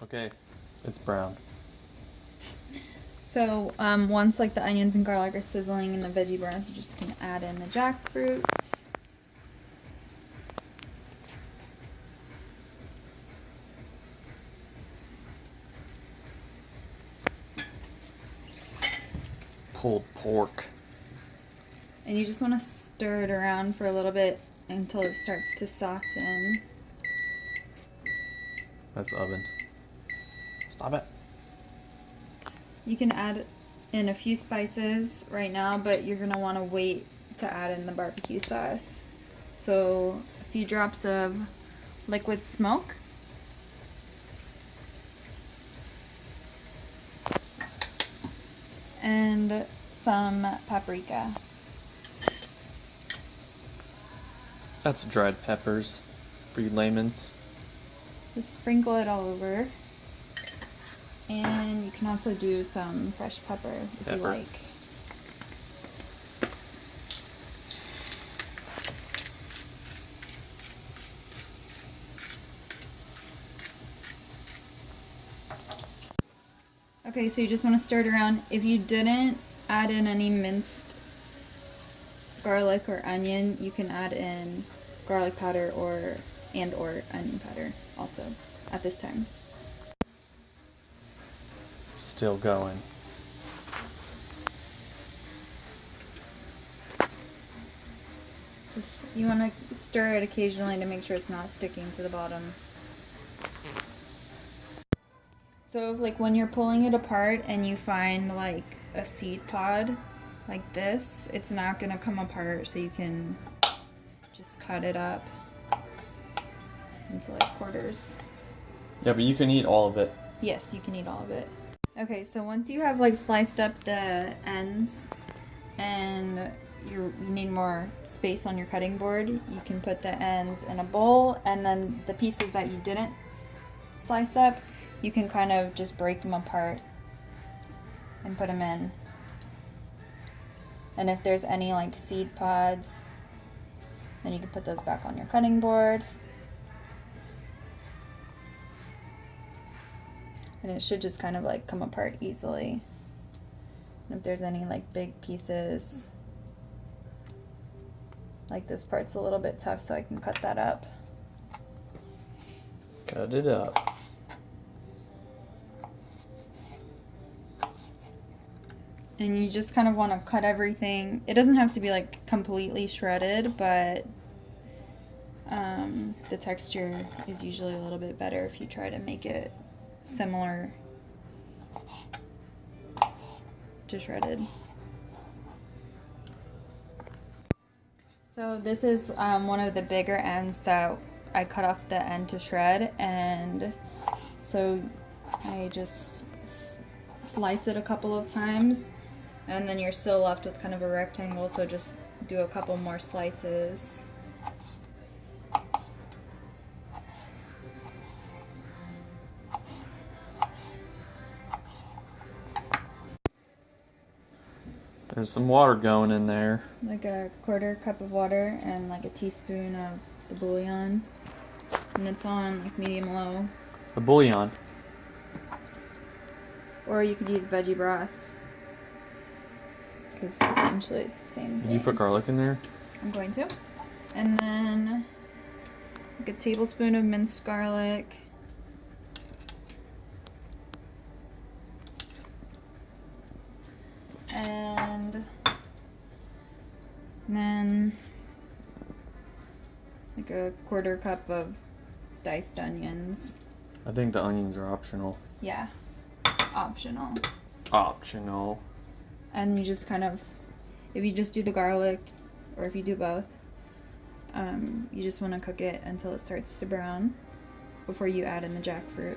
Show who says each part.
Speaker 1: Okay, it's brown.
Speaker 2: So once like the onions and garlic are sizzling in the veggie broth, you just can add in the jackfruit.
Speaker 1: Pulled pork.
Speaker 2: And you just want to stir it around for a little bit until it starts to soften.
Speaker 1: That's the oven. Stop it.
Speaker 2: You can add in a few spices right now, but you're going to want to wait to add in the barbecue sauce. So a few drops of liquid smoke. And some paprika.
Speaker 1: That's dried peppers for you layman's.
Speaker 2: Just sprinkle it all over. And you can also do some fresh pepper if you like. Okay, so you just want to stir it around. If you didn't add in any minced garlic or onion, you can add in garlic powder or onion powder also at this time.
Speaker 1: Still going.
Speaker 2: Just you want to stir it occasionally to make sure it's not sticking to the bottom. So like when you're pulling it apart and you find like a seed pod like this, it's not gonna come apart, so you can just cut it up into like quarters.
Speaker 1: Yeah, but you can eat all of it.
Speaker 2: Yes, you can eat all of it. Okay, so once you have like sliced up the ends and you need more space on your cutting board, you can put the ends in a bowl, and then the pieces that you didn't slice up, you can kind of just break them apart and put them in. And if there's any like seed pods, then you can put those back on your cutting board. And it should just kind of like come apart easily. And if there's any like big pieces, like this part's a little bit tough, so I can cut that up.
Speaker 1: Cut it up.
Speaker 2: And you just kind of want to cut everything. It doesn't have to be like completely shredded, but the texture is usually a little bit better if you try to make it similar to shredded. So this is one of the bigger ends that I cut off the end to shred, and so I just slice it a couple of times, and then you're still left with kind of a rectangle, so just do a couple more slices.
Speaker 1: There's some water going in there.
Speaker 2: Like a quarter cup of water and like a teaspoon of the bouillon. And it's on like medium low.
Speaker 1: The bouillon.
Speaker 2: Or you could use veggie broth, because essentially it's the same thing.
Speaker 1: Did you put garlic in there?
Speaker 2: I'm going to. And then like a tablespoon of minced garlic. And then like a quarter cup of diced onions.
Speaker 1: I think the onions are optional.
Speaker 2: Yeah, optional.
Speaker 1: Optional.
Speaker 2: And you just kind of, if you just do the garlic, or if you do both, you just want to cook it until it starts to brown before you add in the jackfruit.